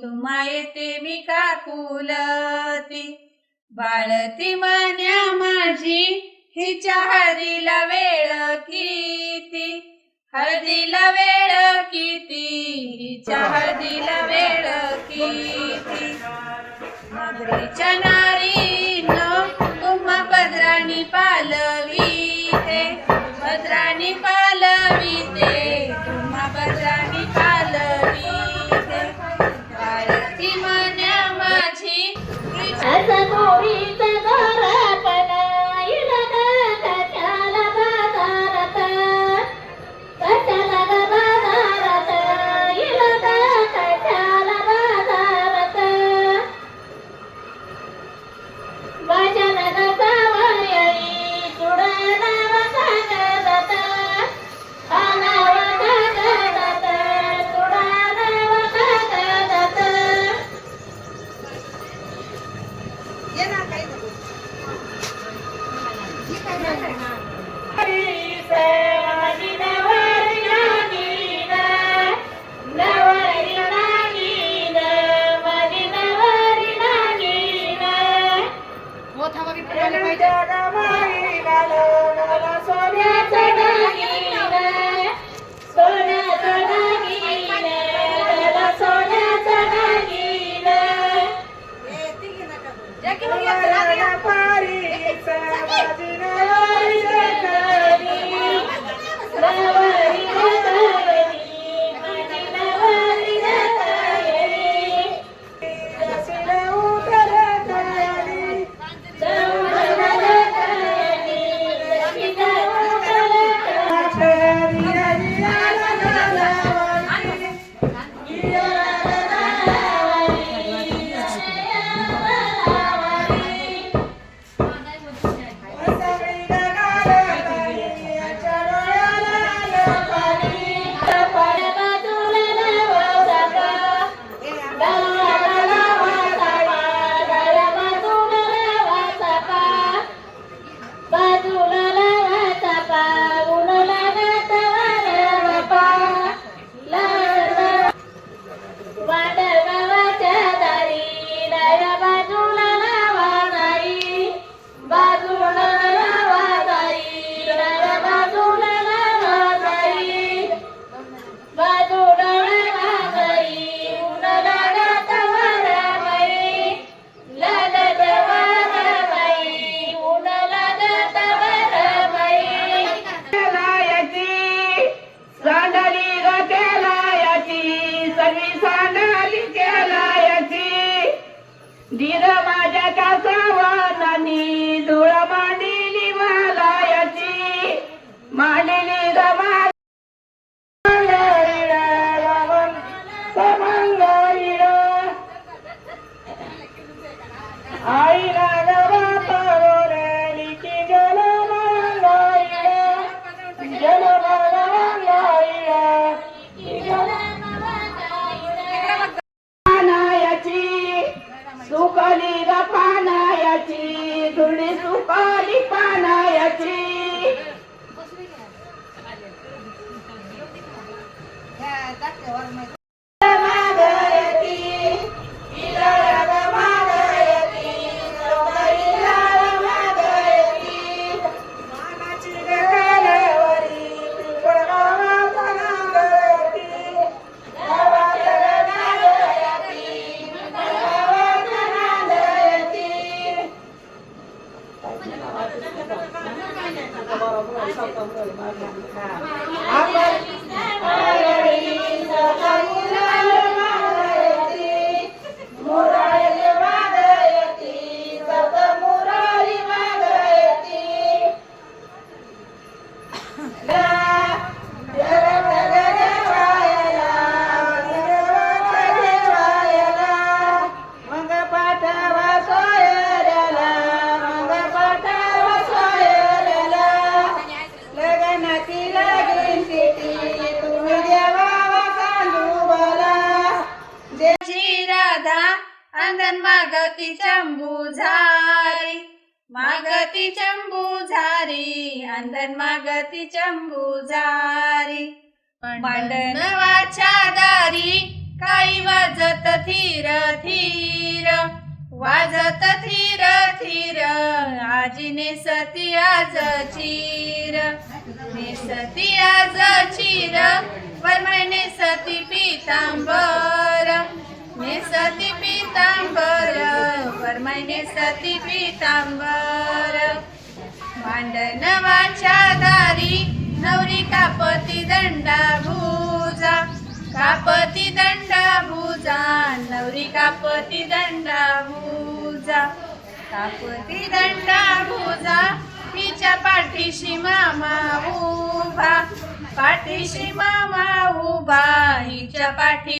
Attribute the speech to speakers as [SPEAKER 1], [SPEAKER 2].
[SPEAKER 1] तुम्हा येते मी काकुलती बाळती मन्या माझी हिच्या हळदीला वेळ किती हळदीला वेळ किती हिच्या हळदीला वेळ किती मगरीच्या नारीनं तुम्हा पदराणी पालवीते पदराणी पालवीते तुम्हा पदराणी पालवीते बाळती मन्या माझी
[SPEAKER 2] धीर माझ्या कासावानी धुळ मांडली मालायाची मांडली गमा समंगाईड आईला गवाली की जल मंगाईड जल सुकाली ग पानायाची धुळी सुकाली पानायाची
[SPEAKER 1] अंदन मागती चंबू झारी मागती चंबू झारी अंदन मागती चंबू झारी मांडन वाच्या दारी काही वाजत थीर वाजत थीर थीर आजी नेसती आज चीर नेसती आज चीर वरमाई नेसती पीतांबर नेसती पीतांबर वरमाई नेसती पीतांबर मांडनवाच्या दारी नवरी कापती दंडा भुजा कापती दंडा भुजा नवरी कापती दंडा भुजा कापती दंडा भुजा हिच्या पाठीशी मामा उभा पाठीशी मामा उभा हिच्या पाठी